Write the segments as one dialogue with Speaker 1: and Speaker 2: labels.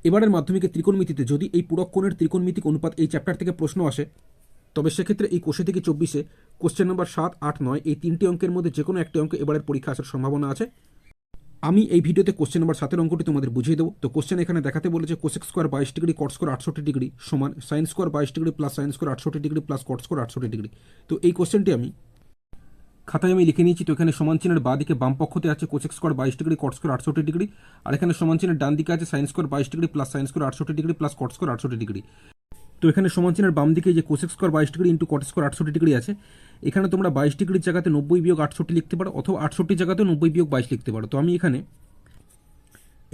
Speaker 1: এবারের মাধ্যমিকে ত্রিকোণমিতিতে যদি এই পূরক কোণের ত্রিকোণমিতিক অনুপাত এই চ্যাপ্টার থেকে প্রশ্ন আসে, তবে সেক্ষেত্রে এই কোষে থেকে 24-এ কোশ্চেন নম্বর 7, 8, 9 এই তিনটি অঙ্কের মধ্যে যে কোনো একটি অঙ্ক এবারের পরীক্ষা আসার সম্ভাবনা আছে। আমি এই ভিডিওতে কোশ্চেন নম্বর 7-এর অঙ্কটি তোমাদের বুঝিয়ে দেবো। তো কোশ্চেন এখানে দেখাতে বলেছে cosec square 22 degree cot square 68 degree সমান sine square 22 degree plus sine square 68 degree plus cot square 68 degree. তো এই কোশ্চেনটি আমি খাতায় আমি লিখে নিয়েছি। তো এখানে সমান চিহ্নের বাঁ দিকে বাম পক্ষতে আছে cosec square 22 degree cot square 68 degree, আর এখানে সমান চিহ্নের ডান দিকে আছে sine square 22 degree plus sine square 68 degree plus cot square 68 degree. তো এখানে সমান চিহ্নের বাম দিকে যে cosec square 22 degree into cot square 68 degree আছে, এখানে তোমরা 22 ডিগ্রির জায়গাতে 90 বিয়োগ 68 লিখতে পারো, অথবা 68 জায়গাতে 90 বিয়োগ 22 লিখতে পারো। তো আমি এখানে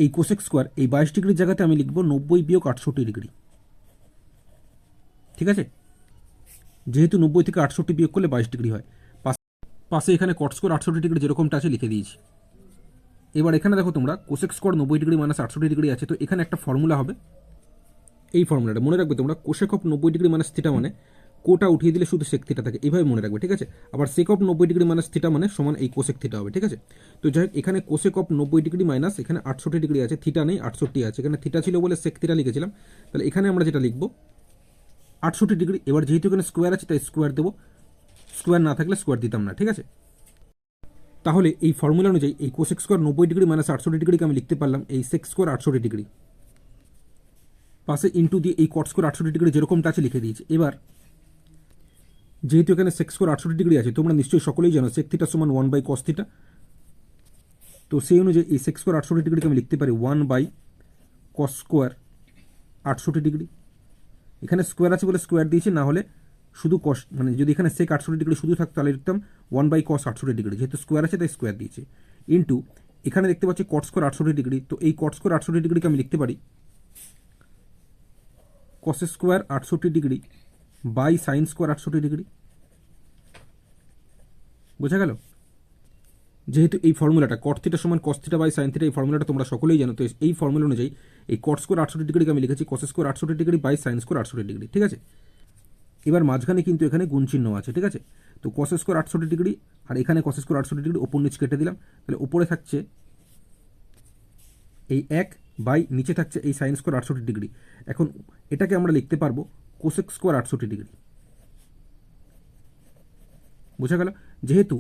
Speaker 1: এই কোসেক স্কোয়ার এই 22 ডিগ্রির জায়গাতে আমি লিখব 90 বিয়োগ 68 ডিগ্রি। ঠিক আছে, যেহেতু 90 থেকে 68 বিয়োগ করলে 22 ডিগ্রি হয়। পাশে এখানে কট স্কোয়ার 68 ডিগ্রি যেরকমটা আছে লিখে দিয়েছি। এবার এখানে দেখো তোমরা cosec square 90 degree minus 68 degree আছে, তো এখানে একটা ফর্মুলা হবে। এই ফর্মুলাটা মনে রাখবে তোমরা, cosec of 90 degree minus theta মানে কোটা উঠিয়ে দিলে শুধু সেক থিটা থাকে, এইভাবে মনে রাখবে। ঠিক আছে, আবার sake of 90 degree minus theta মানে সমান এই কোসেক থিটা হবে। ঠিক আছে, তো যাই হোক এখানে কোসেক অফ 90 ডিগ্রি মাইনাস এখানে 68 ডিগ্রি আছে, থিটা নেই 68 আছে, এখানে থিটা ছিল বলে সেক থিটা লিখেছিলাম। তাহলে এখানে আমরা যেটা লিখবো 68 ডিগ্রি। এবার যেহেতু এখানে স্কোয়ার আছে তাই স্কোয়ার দেবো, স্কোয়ার না থাকলে স্কোয়ার দিতাম না। ঠিক আছে, তাহলে এই ফর্মুলা অনুযায়ী এই কোসেক স্কোয়ার 90 ডিগ্রি মাইনাস 68 ডিগ্রিকে আমি লিখতে পারলাম এই সেক স্কোয়ার 68 ডিগ্রি, পাশে ইন্টু দিয়ে এই কট স্কোয়ার 68 ডিগ্রি যেরকমটা আছে লিখে দিয়েছি। এবার যেহেতু এখানে সেক স্কোয়ার 68 ডিগ্রি আছে, তোমরা নিশ্চয়ই সকলেই জানো সেক থিটা সমান 1 বাই কস থিটা। তো সেই অনুযায়ী এই সেক স্কোয়ার 68 ডিগ্রিকে আমি লিখতে পারি 1 বাই কস স্কোয়ার 68 ডিগ্রি। এখানে স্কোয়ার আছে বলে স্কোয়ার দিয়েছি, না হলে শুধু কস, মানে যদি এখানে সেক 68 ডিগ্রি শুধু থাকতো তাহলে লিখতাম 1 বাই কস 68 ডিগ্রি, যেহেতু স্কোয়ার আছে তাই স্কোয়ার দিয়েছি। ইন্টু এখানে দেখতে পাচ্ছি কট স্কোয়ার 68 ডিগ্রি, তো এই কট স্কোয়ার 68 ডিগ্রিকে আমি লিখতে পারি cos square 68 degree by sine square 68 degree. বোঝা গেল? যেহেতু এই ফর্মুলাটা কট থিটা সমান cos theta by sine theta, এই ফর্মুলাটা তোমরা সকলেই জানো। তো এই ফর্মুলা অনুযায়ী এই কট স্কোয়ার 68 ডিগ্রিকে আমি লিখেছি cos square 68 degree by sine square 68 degree. ঠিক আছে, এবার মাঝখানে কিন্তু এখানে গুণ চিহ্ন আছে। ঠিক আছে, তো কস স্কোয়ার 68 ডিগ্রি আর এখানে কস স্কোয়ার 68 ডিগ্রি ওপর নিচ কেটে দিলাম, তাহলে উপরে থাকছে এই 1 বাই নিচে থাকছে এই সাইন স্কোয়ার 68 ডিগ্রি। এখন এটাকে আমরা লিখতে পারবো কোসেক স্কোয়ার 68 ডিগ্রি। বোঝা গেল? যেহেতু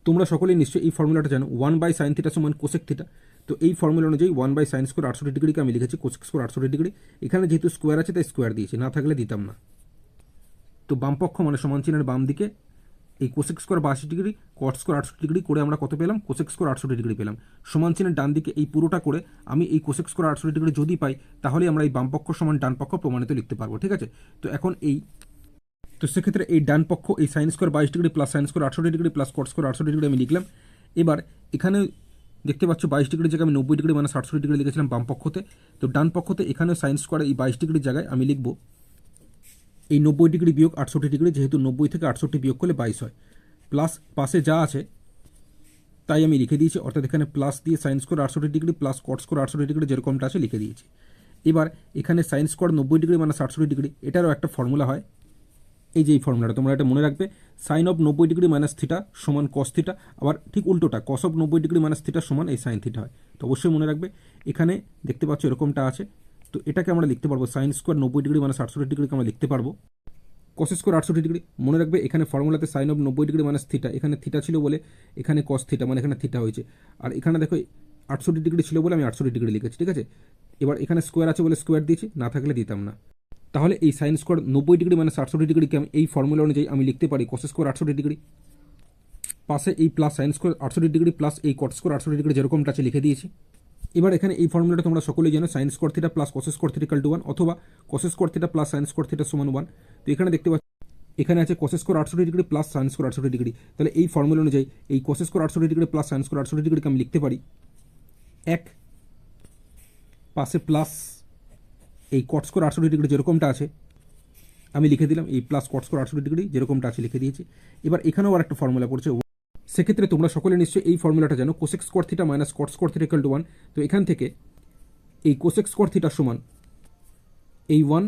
Speaker 1: তোমরা সকলেই নিশ্চয়ই এই ফর্মুলাটা জানো 1 বাই সাইন থিটা সমান কোসেক থিটা, তো এই ফর্মুলা অনুযায়ী 1 বাই সাইন স্কোয়ার 68 ডিগ্রিকে আমি লিখেছি কোসেক স্কোয়ার 68 ডিগ্রি। এখানে যেহেতু স্কোয়ার আছে তাই স্কোয়ার দিয়েছি, না থাকলে দিতাম না। তো বামপক্ষ মানে সমান চিহ্নের বাম দিকে এই cosec square 82 degree cot square 68 degree করে আমরা কত পেলাম, কোসেক স্কোয়ার 68 ডিগ্রি পেলাম। সমান চিহ্নের ডান দিকে এই পুরোটা করে আমি এই কোসেক স্কোয়ার 68 ডিগ্রি যদি পাই, তাহলে আমরা এই বামপক্ষ সমান ডান পক্ষ প্রমাণিত লিখতে পারবো। ঠিক আছে, তো এখন তো সেক্ষেত্রে এই ডান পক্ষ এই sign square 22 degree plus sine square 68 degree plus cot square 68 degree আমি লিখলাম। এবার এখানে দেখতে পাচ্ছ 22 ডিগ্রির জায়গায় আমি 90 ডিগ্রি মানে 68 ডিগ্রি লিখেছিলাম বাম পক্ষতে। তো ডান পক্ষতে এখানেও সাইন স্কোয়ার এই 22 ডিগ্রির জায়গায় আমি লিখব এই 90 ডিগ্রি বিয়োগ 68 ডিগ্রি, যেহেতু 90 থেকে 68 বিয়োগ করলে 22 হয়, প্লাস পাশে যা আছে তাই আমি লিখে দিয়েছি, অর্থাৎ এখানে প্লাস দিয়ে sign square 68 degree plus cot square 68 degree যেরকমটা আছে লিখে দিয়েছি। এবার এখানে সাইন স্কোয়ার 90 ডিগ্রি মানে 68 ডিগ্রি, এটারও একটা ফর্মুলা হয়। এই যে এই ফর্মুলাটা তোমরা এটা মনে রাখবে, sine of 90 degree minus theta সমান কস থিটা, আবার ঠিক উল্টোটা cos of 90 degree minus theta সমান এই সাইন থিটা হয়। তো অবশ্যই মনে রাখবে, এখানে দেখতে পাচ্ছ এরকমটা আছে, তো এটাকে আমরা লিখতে পারবো সাইন স্কোয়ার 90 ডিগ্রি মাইনাস 68 ডিগ্রিকে আমরা লিখতে পারবো কস স্কোয়ার 68 ডিগ্রি। মনে রাখবে এখানে ফর্মুলাতে sine of 90 degree minus theta, এখানে থিটা ছিল বলে এখানে কস থিটা মানে এখানে থিটা হয়েছে, আর এখানে দেখো 68 ডিগ্রি ছিল বলে আমি 68 ডিগ্রি লিখেছি। ঠিক আছে, এবার এখানে স্কোয়ার আছে বলে স্কোয়ার দিয়েছি, না থাকলে দিতাম না। তাহলে এই সাইন স্কোয়ার 90 ডিগ্রি মানে 68 ডিগ্রিকে আমি এই ফর্মুলা অনুযায়ী আমি লিখতে পারি কস স্কোয়ার 68 ডিগ্রি, পাশে এই plus sine square 68 degree plus এই কট স্কোয়ার 68 ডিগ্রি যেরকমটা আছে লিখে দিয়েছি। এবার এখানে এই ফর্মুলাটা তোমরা সকলেই জানো, sine square theta plus cos square theta equal to 1, অথবা cos square theta plus sine square theta সমান 1। তো এখানে দেখতে পাচ্ছি এখানে আছে কস square 68 degree plus sine square 68 degree, তাহলে এই ফর্মুলা অনুযায়ী এই কস square 68 degree plus sine square 68 ডিগ্রিকে আমি লিখতে পারি 1, পাশে প্লাস এই কট স্কোয়ার 68 ডিগ্রি যেরকমটা আছে আমি লিখে দিলাম, এই প্লাস কট স্কোয়ার 68 ডিগ্রি যেরকমটা আছে লিখে দিয়েছি। এবার এখানেও আর একটা ফর্মুলা পড়ছে, সেক্ষেত্রে তোমরা সকলে নিশ্চয়ই এই ফর্মুলাটা জানো, cosec square theta minus cot square theta equal to 1। তো এখান থেকে এই কোসেক স্কোয়ার থিটা সমান এই 1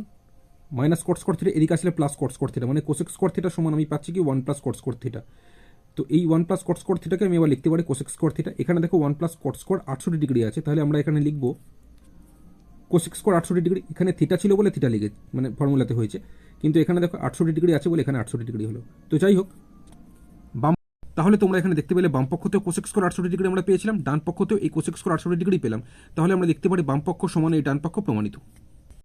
Speaker 1: মাইনাস কট স্কোয়ার থিটা, এদিকে আসলে প্লাস কট স্কোয়ার থিটা, মানে কোসেক স্কোয়ার থিটা সমান আমি পাচ্ছি কি 1 প্লাস কট স্কোয়ার থিটা। তো এই 1 প্লাস কট স্কোয়ার থিটাকে আমি আবার লিখতে পারি কোসেক স্কোয়ার থিটা। এখানে দেখো 1 প্লাস কট স্কোয়ার 68 ডিগ্রি আছে, তাহলে আমরা এখানে লিখব কোসেক স্কোয়ার 68 ডিগ্রি, এখানে থিটা ছিল বলে থিটা লিখে মানে ফর্মুলাতে হয়েছে, কিন্তু এখানে দেখো 68 ডিগ্রি আছে বলে এখানে 68 ডিগ্রি হলো। তো যাই হোক, বাম তাহলে তোমরা এখানে দেখতে পেলে বাম পক্ষতেও কোসেক স্কোয়ার 68 ডিগ্রি আমরা পেয়েছিলাম, ডান পক্ষতেও এই কোসেক স্কোয়ার 68 ডিগ্রি পেলাম। তাহলে আমরা দেখতে পারি বাম পক্ষ সমান এই ডান পক্ষ প্রমাণিত।